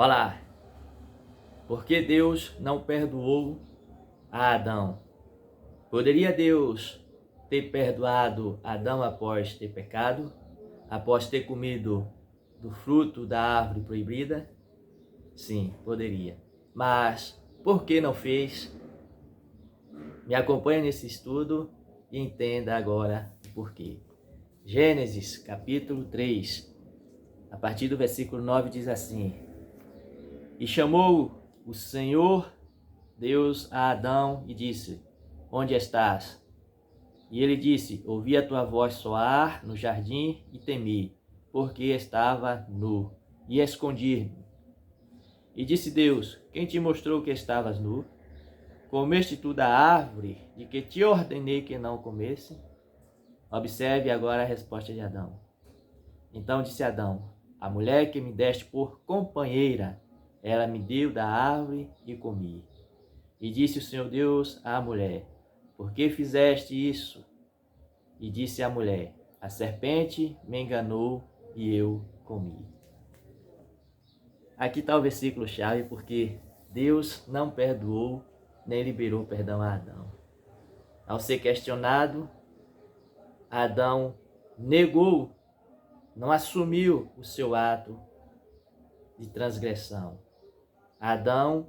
Olá, por que Deus não perdoou a Adão? Poderia Deus ter perdoado Adão após ter pecado? Após ter comido do fruto da árvore proibida? Sim, poderia. Mas por que não fez? Me acompanhe nesse estudo e entenda agora o porquê. Gênesis capítulo 3, a partir do versículo 9 diz assim: E chamou o Senhor Deus a Adão e disse: Onde estás? E ele disse: Ouvi a tua voz soar no jardim e temi, porque estava nu, e escondi-me. E disse Deus: Quem te mostrou que estavas nu? Comeste tu da árvore de que te ordenei que não comesse? Observe agora a resposta de Adão. Então disse Adão: A mulher que me deste por companheira, ela me deu da árvore e comi. E disse o Senhor Deus à mulher: Por que fizeste isso? E disse a mulher: A serpente me enganou e eu comi. Aqui está o versículo-chave, porque Deus não perdoou nem liberou perdão a Adão. Ao ser questionado, Adão negou, não assumiu o seu ato de transgressão. Adão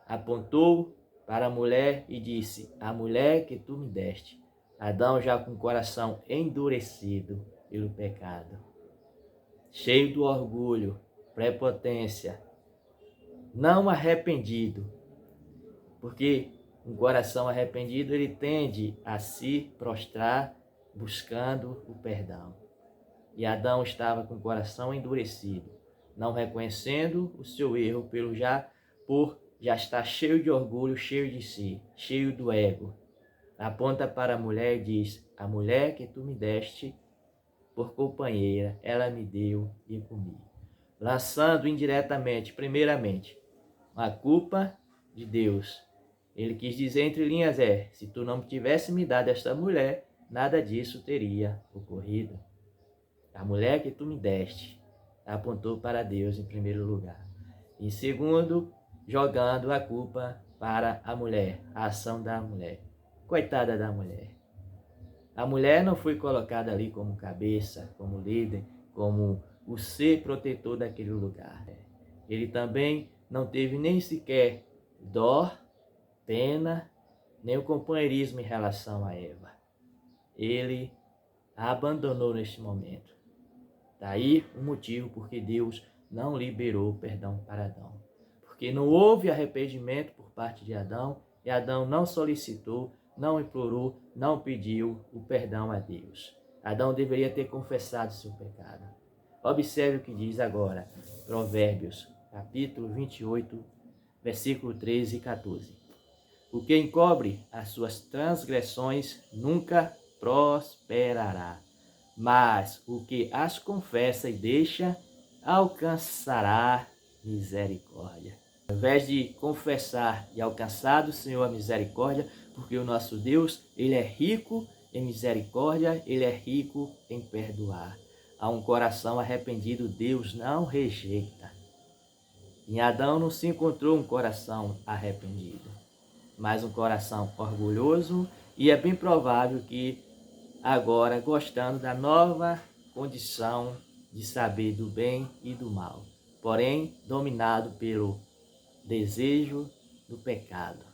apontou para a mulher e disse: A mulher que tu me deste. Adão já com o coração endurecido pelo pecado, cheio do orgulho, prepotência, não arrependido, porque um coração arrependido ele tende a se prostrar buscando o perdão. E Adão estava com o coração endurecido, não reconhecendo o seu erro por já estar cheio de orgulho, cheio de si, cheio do ego. Aponta para a mulher e diz: A mulher que tu me deste por companheira, ela me deu e comi. Lançando indiretamente, primeiramente, a culpa de Deus. Ele quis dizer entre linhas: se tu não tivesse me dado esta mulher, nada disso teria ocorrido. A mulher que tu me deste, apontou para Deus em primeiro lugar. Em segundo, jogando a culpa para a mulher, a ação da mulher. Coitada da mulher. A mulher não foi colocada ali como cabeça, como líder, como o ser protetor daquele lugar. Ele também não teve nem sequer dó, pena, nem o companheirismo em relação a Eva. Ele a abandonou neste momento. Daí o motivo porque Deus não liberou perdão para Adão. Porque não houve arrependimento por parte de Adão, e Adão não solicitou, não implorou, não pediu o perdão a Deus. Adão deveria ter confessado seu pecado. Observe o que diz agora, Provérbios, capítulo 28, versículo 13 e 14. O que encobre as suas transgressões nunca prosperará, mas o que as confessa e deixa alcançará misericórdia. Ao invés de confessar e alcançar do Senhor a misericórdia, porque o nosso Deus, ele é rico em misericórdia, ele é rico em perdoar. A um coração arrependido, Deus não rejeita. Em Adão não se encontrou um coração arrependido, mas um coração orgulhoso, e é bem provável que agora gostando da nova condição de saber do bem e do mal, porém dominado pelo desejo do pecado.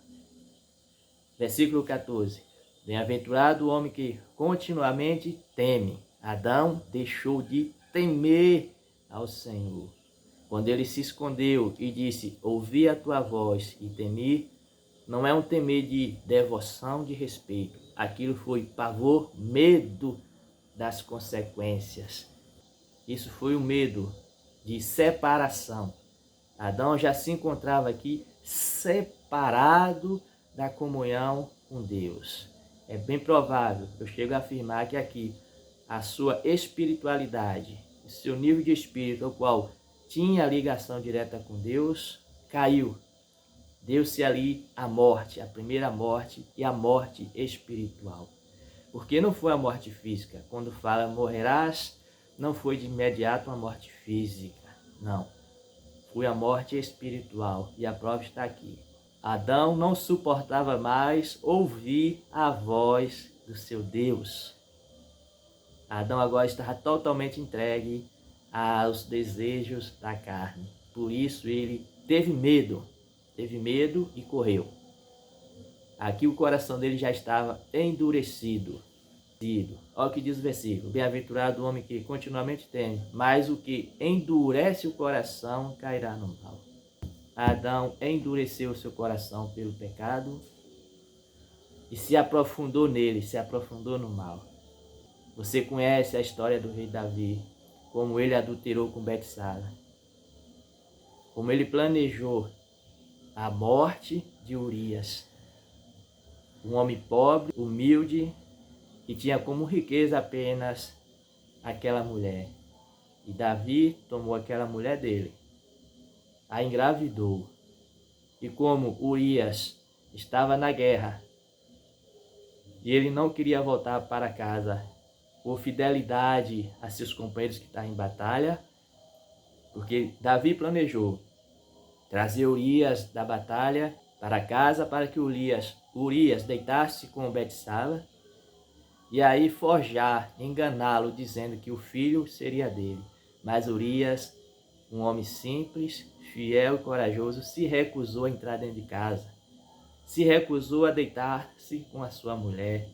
Versículo 14. Bem-aventurado o homem que continuamente teme. Adão deixou de temer ao Senhor. Quando ele se escondeu e disse: Ouvi a tua voz e temi, não é um temer de devoção, de respeito. Aquilo foi pavor, medo das consequências. Isso foi o medo de separação. Adão já se encontrava aqui separado da comunhão com Deus. É bem provável, eu chego a afirmar que aqui a sua espiritualidade, o seu nível de espírito, ao qual tinha ligação direta com Deus, caiu. Deu-se ali a morte, a primeira morte e a morte espiritual. Porque não foi a morte física. Quando fala morrerás, não foi de imediato uma morte física. Não. foi a morte espiritual. E a prova está aqui. Adão não suportava mais ouvir a voz do seu Deus. Adão agora estava totalmente entregue aos desejos da carne. Por isso ele teve medo e correu. Aqui o coração dele já estava endurecido. Olha o que diz o versículo: bem-aventurado o homem que continuamente teme, mas o que endurece o coração cairá no mal. Adão endureceu o seu coração pelo pecado e se aprofundou nele, se aprofundou no mal. Você conhece a história do rei Davi, como ele adulterou com Betsaba, como ele planejou a morte de Urias, um homem pobre, humilde, que tinha como riqueza apenas aquela mulher. E Davi tomou aquela mulher dele, a engravidou. E como Urias estava na guerra e ele não queria voltar para casa por fidelidade a seus companheiros que estavam em batalha, porque Davi planejou trazer Urias da batalha para casa para que Urias deitasse com Betsaba e aí forjar, enganá-lo, dizendo que o filho seria dele. Mas Urias, um homem simples, fiel e corajoso, se recusou a entrar dentro de casa. Se recusou a deitar-se com a sua mulher,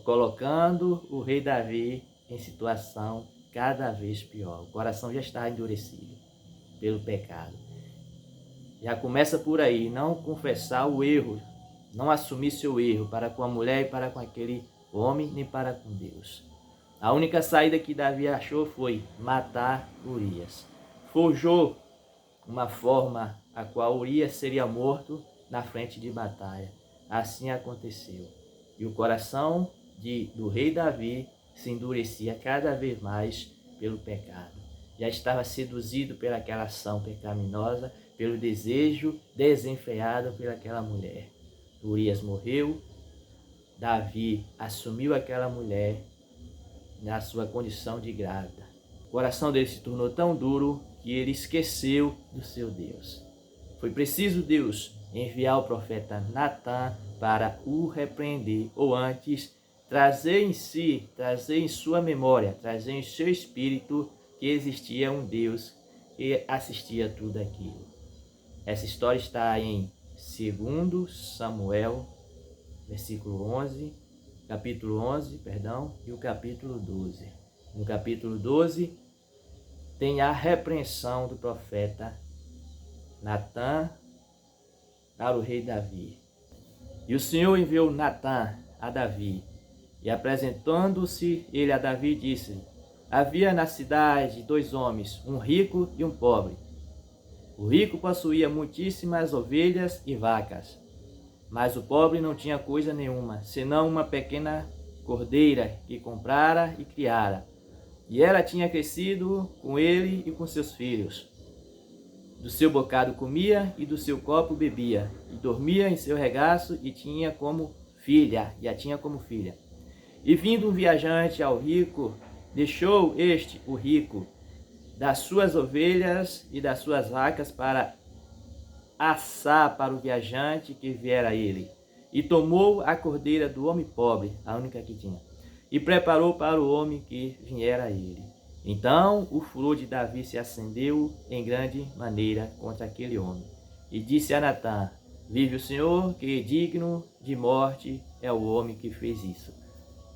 colocando o rei Davi em situação cada vez pior. O coração já está endurecido pelo pecado. Já começa por aí, não confessar o erro, não assumir seu erro para com a mulher e para com aquele homem, nem para com Deus. A única saída que Davi achou foi matar Urias. Forjou uma forma a qual Urias seria morto na frente de batalha. Assim aconteceu. E o coração do rei Davi se endurecia cada vez mais pelo pecado. Já estava seduzido pelaquela ação pecaminosa, pelo desejo desenfreado pelaquela mulher. Urias morreu, Davi assumiu aquela mulher na sua condição de grávida. O coração dele se tornou tão duro que ele esqueceu do seu Deus. Foi preciso Deus enviar o profeta Natã para o repreender, ou antes, trazer em sua memória, trazer em seu espírito que existia um Deus que assistia tudo aquilo. Essa história está em 2 Samuel, capítulo 11, e o capítulo 12. No capítulo 12 tem a repreensão do profeta Natã para o rei Davi. E o Senhor enviou Natã a Davi, e apresentando-se ele a Davi, disse: havia na cidade 2 homens, um rico e um pobre. O rico possuía muitíssimas ovelhas e vacas, mas o pobre não tinha coisa nenhuma, senão uma pequena cordeira que comprara e criara. E ela tinha crescido com ele e com seus filhos. Do seu bocado comia e do seu copo bebia, e dormia em seu regaço e a tinha como filha. E vindo um viajante ao rico, deixou o rico, das suas ovelhas e das suas vacas para assar para o viajante que viera a ele. E tomou a cordeira do homem pobre, a única que tinha, e preparou para o homem que viera a ele. Então o furor de Davi se acendeu em grande maneira contra aquele homem. E disse a Natã: vive o Senhor, que digno de morte é o homem que fez isso.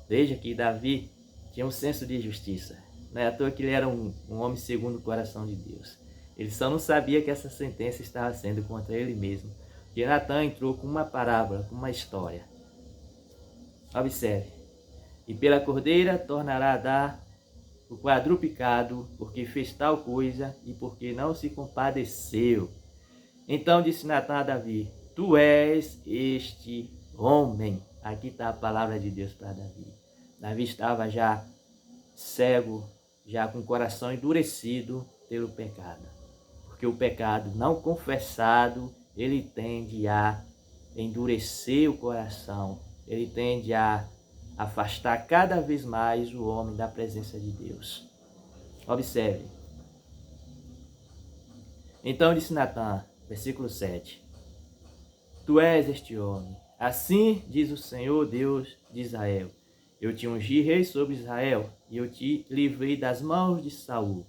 Veja que Davi tinha um senso de justiça. Não é à toa que ele era um homem segundo o coração de Deus. Ele só não sabia que essa sentença estava sendo contra ele mesmo. E Natã entrou com uma parábola, com uma história. Observe. E pela cordeira tornará a dar o quadruplicado, porque fez tal coisa e porque não se compadeceu. Então disse Natã a Davi: tu és este homem. Aqui está a palavra de Deus para Davi. Davi estava já cego, já com o coração endurecido pelo pecado. Porque o pecado não confessado, ele tende a endurecer o coração, ele tende a afastar cada vez mais o homem da presença de Deus. Observe. Então disse Natã, versículo 7, Tu és este homem. Assim diz o Senhor Deus de Israel. Eu te ungi rei sobre Israel, e eu te livrei das mãos de Saul,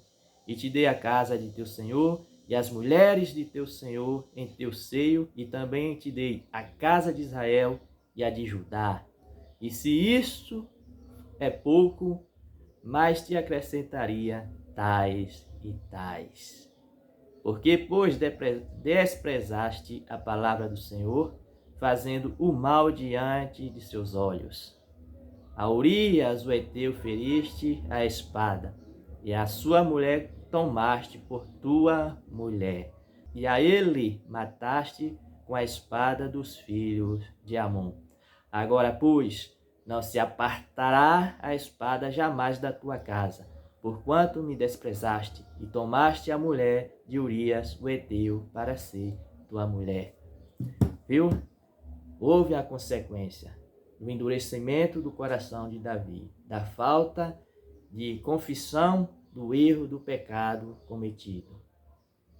e te dei a casa de teu senhor, e as mulheres de teu senhor em teu seio, e também te dei a casa de Israel e a de Judá. E se isto é pouco, mais te acrescentaria tais e tais. Porque, pois, desprezaste a palavra do Senhor, fazendo o mal diante de seus olhos. A Urias, o heteu, feriste a espada, e a sua mulher tomaste por tua mulher, e a ele mataste com a espada dos filhos de Amon. Agora, pois, não se apartará a espada jamais da tua casa, porquanto me desprezaste e tomaste a mulher de Urias, o heteu, para ser tua mulher. Viu? Houve a consequência do endurecimento do coração de Davi, da falta de confissão do erro, do pecado cometido.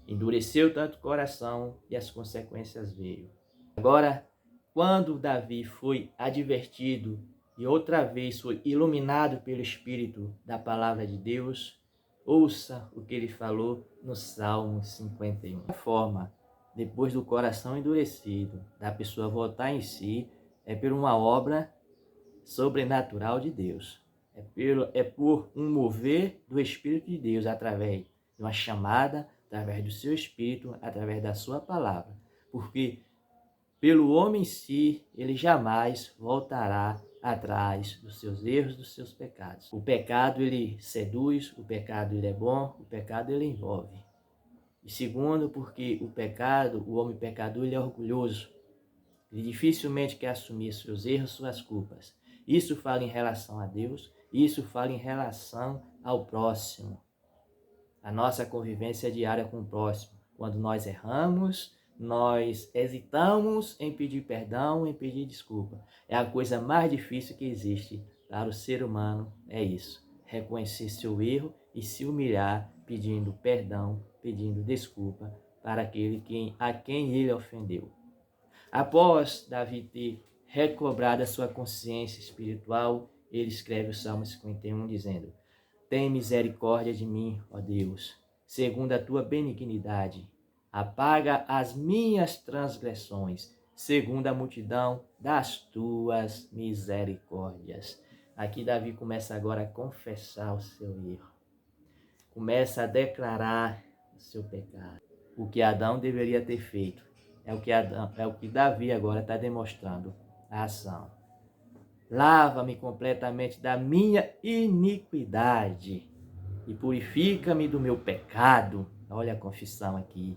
Endureceu tanto o coração e as consequências veio. Agora, quando Davi foi advertido e outra vez foi iluminado pelo Espírito da palavra de Deus, ouça o que ele falou no Salmo 51. A forma, depois do coração endurecido, da pessoa voltar em si, é por uma obra sobrenatural de Deus. É por um mover do Espírito de Deus através de uma chamada, através do seu Espírito, através da sua palavra. Porque pelo homem em si, ele jamais voltará atrás dos seus erros, dos seus pecados. O pecado, ele seduz, o pecado, ele é bom, o pecado, ele envolve. E segundo, porque o pecado, o homem pecador, ele é orgulhoso. Ele dificilmente quer assumir seus erros, suas culpas. Isso fala em relação a Deus, isso fala em relação ao próximo. A nossa convivência diária com o próximo. Quando nós erramos, nós hesitamos em pedir perdão, em pedir desculpa. É a coisa mais difícil que existe para o ser humano, é isso. Reconhecer seu erro e se humilhar pedindo perdão, pedindo desculpa para aquele a quem ele ofendeu. Após Davi ter recobrado a sua consciência espiritual, ele escreve o Salmo 51 dizendo: Tem misericórdia de mim, ó Deus, segundo a tua benignidade. Apaga as minhas transgressões, segundo a multidão das tuas misericórdias. Aqui Davi começa agora a confessar o seu erro. Começa a declarar o seu pecado. O que Adão deveria ter feito é o que Davi agora está demonstrando a ação. Lava-me completamente da minha iniquidade e purifica-me do meu pecado. Olha a confissão aqui.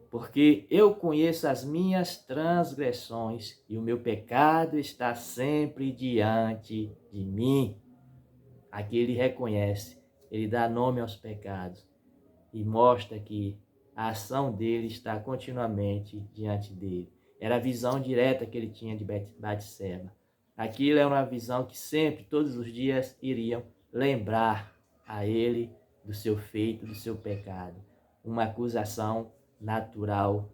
Porque eu conheço as minhas transgressões e o meu pecado está sempre diante de mim. Aqui ele reconhece, ele dá nome aos pecados e mostra que a ação dele está continuamente diante dele. Era a visão direta que ele tinha de Batseba. Aquilo era uma visão que sempre, todos os dias, iriam lembrar a ele do seu feito, do seu pecado. Uma acusação natural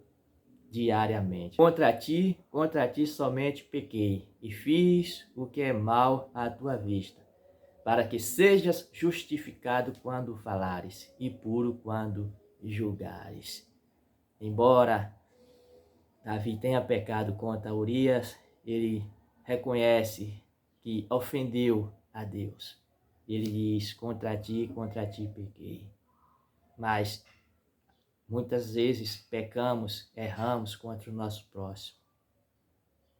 diariamente. Contra ti somente pequei e fiz o que é mal à tua vista, para que sejas justificado quando falares e puro quando julgares. Embora Davi tenha pecado contra Urias, ele reconhece que ofendeu a Deus. Ele diz: contra ti pequei. Mas muitas vezes pecamos, erramos contra o nosso próximo.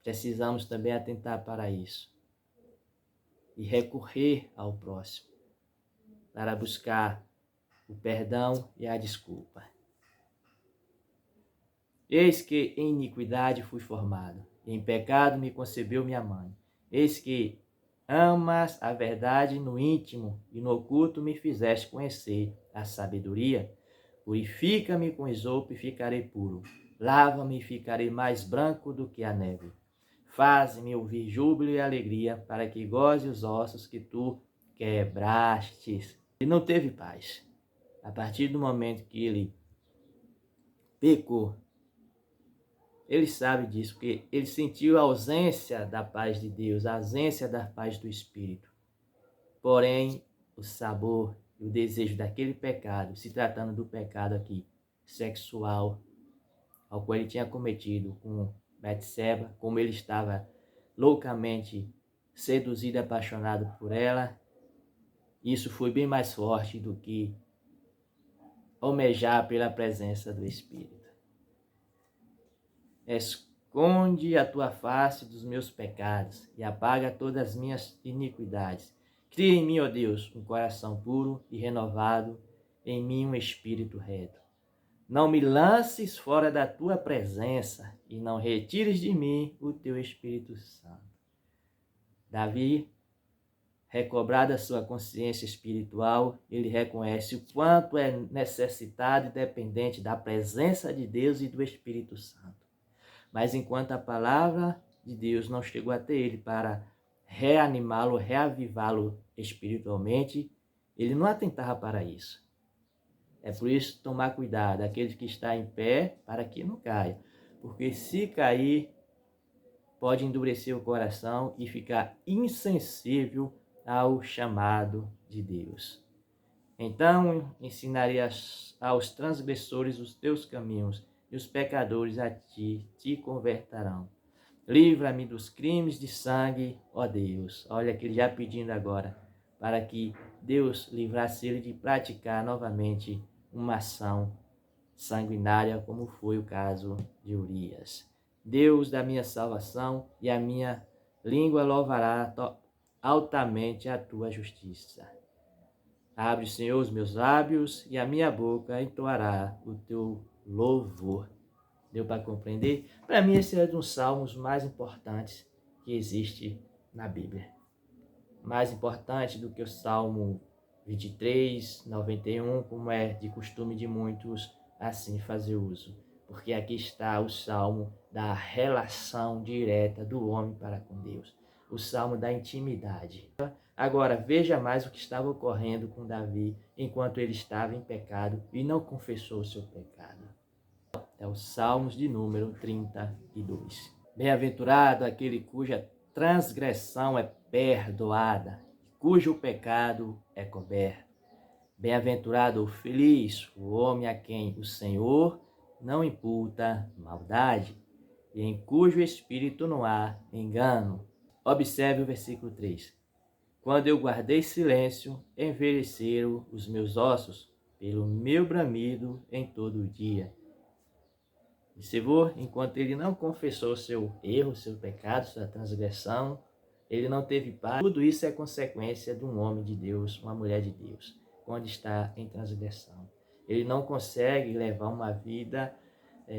Precisamos também atentar para isso e recorrer ao próximo para buscar o perdão e a desculpa. Eis que em iniquidade fui formado, e em pecado me concebeu minha mãe. Eis que amas a verdade no íntimo, e no oculto me fizeste conhecer a sabedoria. Purifica-me com esopo e ficarei puro. Lava-me e ficarei mais branco do que a neve. Faze-me ouvir júbilo e alegria, para que goze os ossos que tu quebrastes. Ele não teve paz. A partir do momento que ele pecou. Ele sabe disso, porque ele sentiu a ausência da paz de Deus, a ausência da paz do Espírito. Porém, o sabor e o desejo daquele pecado, se tratando do pecado aqui, sexual, ao qual ele tinha cometido com Betseba, como ele estava loucamente seduzido e apaixonado por ela, isso foi bem mais forte do que almejar pela presença do Espírito. Esconde a tua face dos meus pecados e apaga todas as minhas iniquidades. Cria em mim, ó Deus, um coração puro e renovado, em mim um espírito reto. Não me lances fora da tua presença e não retires de mim o teu Espírito Santo. Davi, recobrada a sua consciência espiritual, ele reconhece o quanto é necessitado e dependente da presença de Deus e do Espírito Santo. Mas enquanto a palavra de Deus não chegou até ele para reanimá-lo, reavivá-lo espiritualmente, ele não atentava para isso. É por isso tomar cuidado, aquele que está em pé, para que não caia. Porque se cair, pode endurecer o coração e ficar insensível ao chamado de Deus. Então ensinarei aos transgressores os teus caminhos, e os pecadores a ti te converterão. Livra-me dos crimes de sangue, ó Deus. Olha que ele já pedindo agora, para que Deus livrasse ele de praticar novamente uma ação sanguinária, como foi o caso de Urias. Deus da minha salvação, e a minha língua louvará altamente a tua justiça. Abre, Senhor, os meus lábios, e a minha boca entoará o teu louvor. Deu para compreender? Para mim, esse é um dos salmos mais importantes que existe na Bíblia. Mais importante do que o Salmo 23, 91, como é de costume de muitos assim fazer uso. Porque aqui está o salmo da relação direta do homem para com Deus. O salmo da intimidade. Agora, veja mais o que estava ocorrendo com Davi enquanto ele estava em pecado e não confessou o seu pecado. É o Salmos de número 32. Bem-aventurado aquele cuja transgressão é perdoada, cujo pecado é coberto. Bem-aventurado ou feliz o homem a quem o Senhor não imputa maldade, e em cujo espírito não há engano. Observe o versículo 3. Quando eu guardei silêncio, envelheceram os meus ossos pelo meu bramido em todo o dia. Observou? Enquanto ele não confessou seu erro, seu pecado, sua transgressão, ele não teve paz. Tudo isso é consequência de um homem de Deus, uma mulher de Deus, quando está em transgressão. Ele não consegue levar uma vida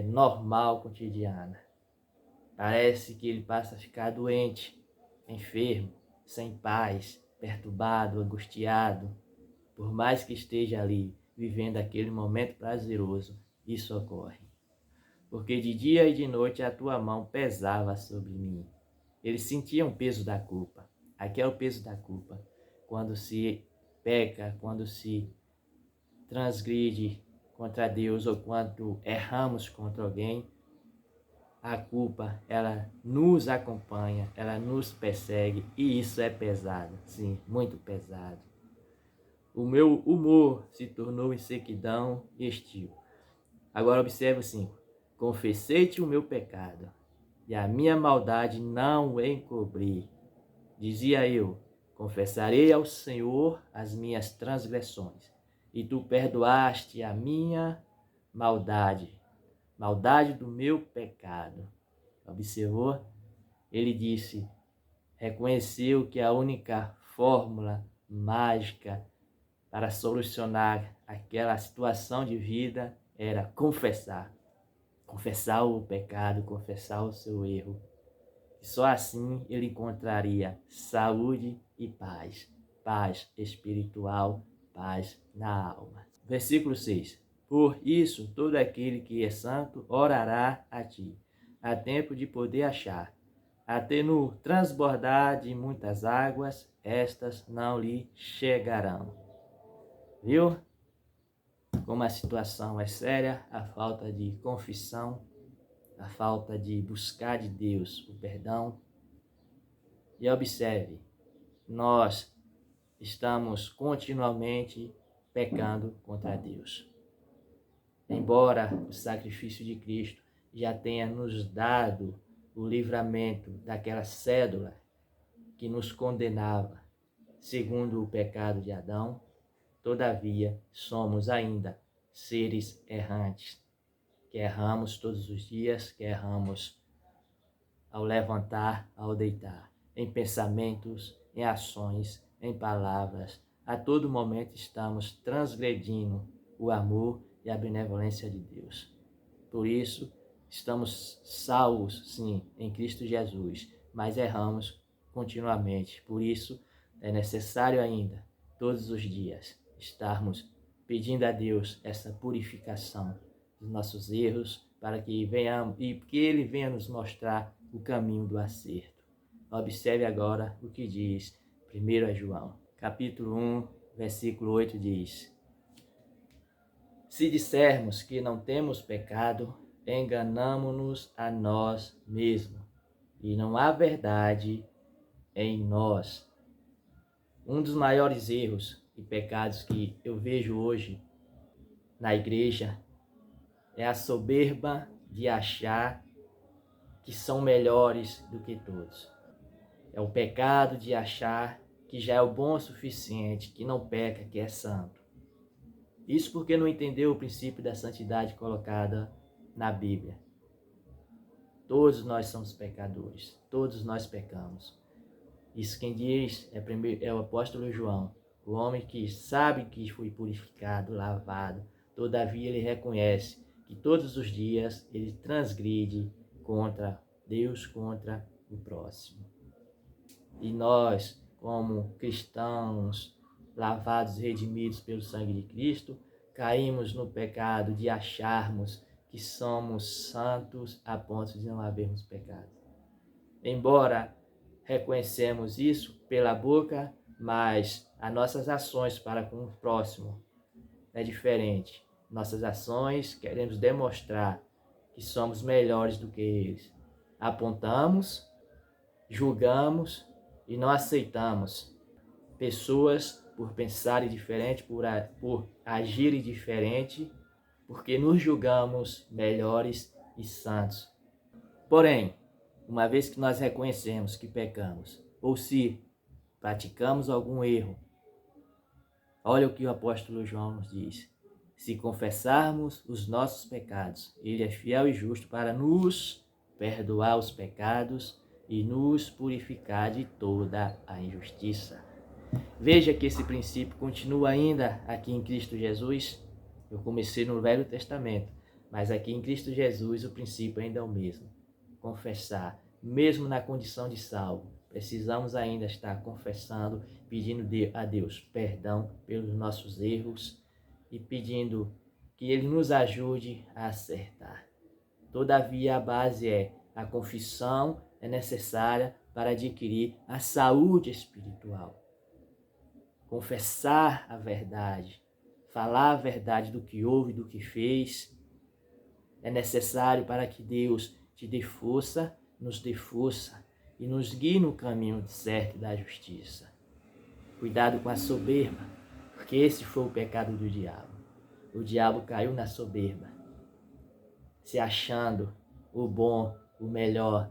normal, cotidiana. Parece que ele passa a ficar doente, enfermo, sem paz, perturbado, angustiado. Por mais que esteja ali, vivendo aquele momento prazeroso, isso ocorre. Porque de dia e de noite a tua mão pesava sobre mim. Ele sentia um peso da culpa. Aqui é o peso da culpa. Quando se peca, quando se transgride contra Deus ou quando erramos contra alguém, a culpa, ela nos acompanha, ela nos persegue, e isso é pesado, sim, muito pesado. O meu humor se tornou em sequidão e estio. Agora observe o 5. Confessei-te o meu pecado, e a minha maldade não o encobri. Dizia eu, confessarei ao Senhor as minhas transgressões, e tu perdoaste a minha maldade do meu pecado. Observou? Ele disse, reconheceu que a única fórmula mágica para solucionar aquela situação de vida era confessar o pecado, confessar o seu erro. E só assim ele encontraria saúde e paz, paz espiritual, paz na alma. Versículo 6. Por isso, todo aquele que é santo orará a ti. Há tempo de poder achar. Até no transbordar de muitas águas, estas não lhe chegarão. Viu? como a situação é séria, a falta de confissão, a falta de buscar de Deus o perdão. E observe, nós estamos continuamente pecando contra Deus. Embora o sacrifício de Cristo já tenha nos dado o livramento daquela cédula que nos condenava, segundo o pecado de Adão, todavia somos ainda seres errantes, que erramos todos os dias, que erramos ao levantar, ao deitar, em pensamentos, em ações, em palavras. A todo momento estamos transgredindo o amor e a benevolência de Deus. Por isso, estamos salvos, sim, em Cristo Jesus, mas erramos continuamente. Por isso, é necessário ainda, todos os dias, estarmos pedindo a Deus essa purificação dos nossos erros, para que venhamos e que Ele venha nos mostrar o caminho do acerto. Observe agora o que diz 1 João, capítulo 1, versículo 8 diz: Se dissermos que não temos pecado, enganamo-nos a nós mesmos, e não há verdade em nós. Um dos maiores erros e pecados que eu vejo hoje na igreja é a soberba de achar que são melhores do que todos. É o pecado de achar que já é o bom o suficiente, que não peca, que é santo. Isso porque não entendeu o princípio da santidade colocada na Bíblia. Todos nós somos pecadores, todos nós pecamos. Isso quem diz é o apóstolo João, o homem que sabe que foi purificado, lavado, todavia ele reconhece que todos os dias ele transgride contra Deus, contra o próximo. E nós, como cristãos, lavados e redimidos pelo sangue de Cristo, caímos no pecado de acharmos que somos santos a ponto de não havermos pecado. Embora reconhecemos isso pela boca, mas as nossas ações para com o próximo é diferente. Nossas ações queremos demonstrar que somos melhores do que eles. Apontamos, julgamos e não aceitamos pessoas por pensarem diferente, por agirem diferente, porque nos julgamos melhores e santos. Porém, uma vez que nós reconhecemos que pecamos, ou se praticamos algum erro, olha o que o apóstolo João nos diz: se confessarmos os nossos pecados, ele é fiel e justo para nos perdoar os pecados e nos purificar de toda a injustiça. Veja que esse princípio continua ainda aqui em Cristo Jesus. Eu comecei no Velho Testamento, mas aqui em Cristo Jesus o princípio ainda é o mesmo. Confessar, mesmo na condição de salvo, precisamos ainda estar confessando, pedindo a Deus perdão pelos nossos erros e pedindo que Ele nos ajude a acertar. Todavia, a base a confissão é necessária para adquirir a saúde espiritual. Confessar a verdade, falar a verdade do que houve, do que fez, é necessário para que Deus te dê força, nos dê força e nos guie no caminho certo da justiça. Cuidado com a soberba, porque esse foi o pecado do diabo. O diabo caiu na soberba, se achando o bom, o melhor,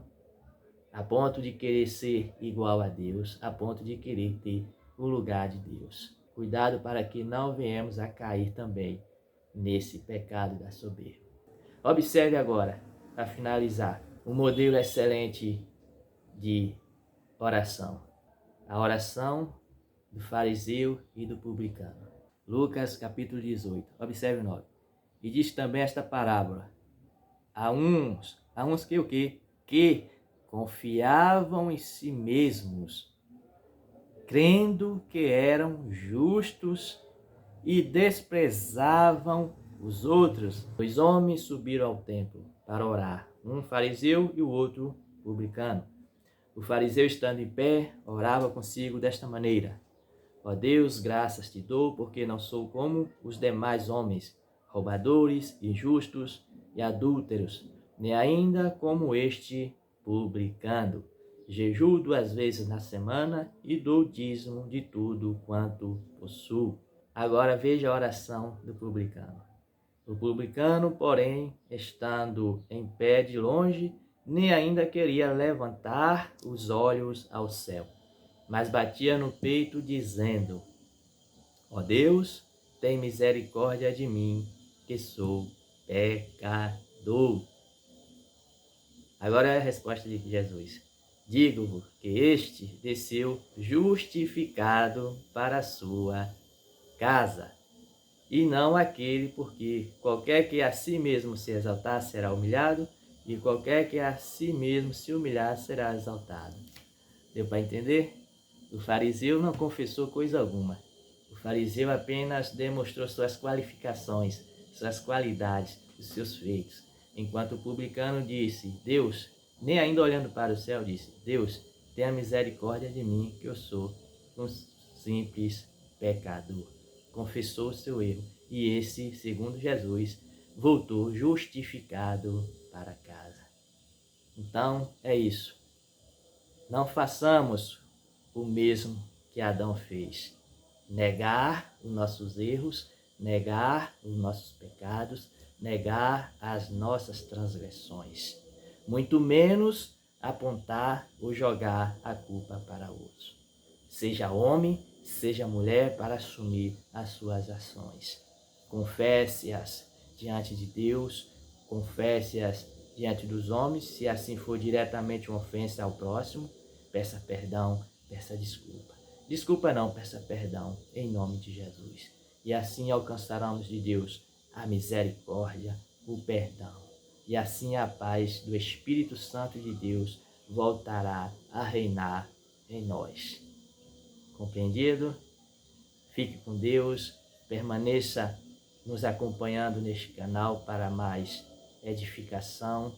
a ponto de querer ser igual a Deus, a ponto de querer ter o lugar de Deus. Cuidado para que não venhamos a cair também nesse pecado da soberba. Observe agora, para finalizar, um modelo excelente de oração. A oração do fariseu e do publicano. Lucas capítulo 18, observe o 9. E diz também esta parábola: a uns que o quê? Que confiavam em si mesmos, crendo que eram justos e desprezavam os outros. Dois homens subiram ao templo para orar, um fariseu e o outro publicano. O fariseu, estando em pé, orava consigo desta maneira: ó Deus, graças te dou, porque não sou como os demais homens, roubadores, injustos e adúlteros, nem ainda como este publicano. Jejuo 2 vezes na semana e dou dízimo de tudo quanto possuo. Agora veja a oração do publicano. O publicano, porém, estando em pé de longe, nem ainda queria levantar os olhos ao céu, mas batia no peito, dizendo: ó Deus, tem misericórdia de mim, que sou pecador. Agora é a resposta de Jesus. Digo-vos que este desceu justificado para a sua casa, e não aquele, porque qualquer que a si mesmo se exaltar será humilhado, e qualquer que a si mesmo se humilhar será exaltado. Deu para entender? O fariseu não confessou coisa alguma. O fariseu apenas demonstrou suas qualificações, suas qualidades, os seus feitos. Enquanto o publicano disse: Deus, nem ainda olhando para o céu, disse: Deus, tenha misericórdia de mim, que eu sou um simples pecador. Confessou o seu erro e esse, segundo Jesus, voltou justificado para casa. Então é isso. Não façamos o mesmo que Adão fez. Negar os nossos erros, negar os nossos pecados, negar as nossas transgressões. Muito menos apontar ou jogar a culpa para outros. Seja homem, seja mulher, para assumir as suas ações. Confesse-as diante de Deus, confesse-as diante dos homens, se assim for diretamente uma ofensa ao próximo, peça perdão, peça desculpa. Desculpa não, peça perdão, em nome de Jesus. E assim alcançaremos de Deus a misericórdia, o perdão. E assim a paz do Espírito Santo de Deus voltará a reinar em nós. Compreendido? Fique com Deus, permaneça nos acompanhando neste canal para mais edificação,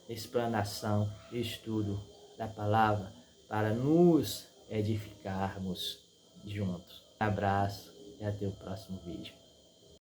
explanação e estudo da palavra, para nos edificarmos juntos. Um abraço e até o próximo vídeo.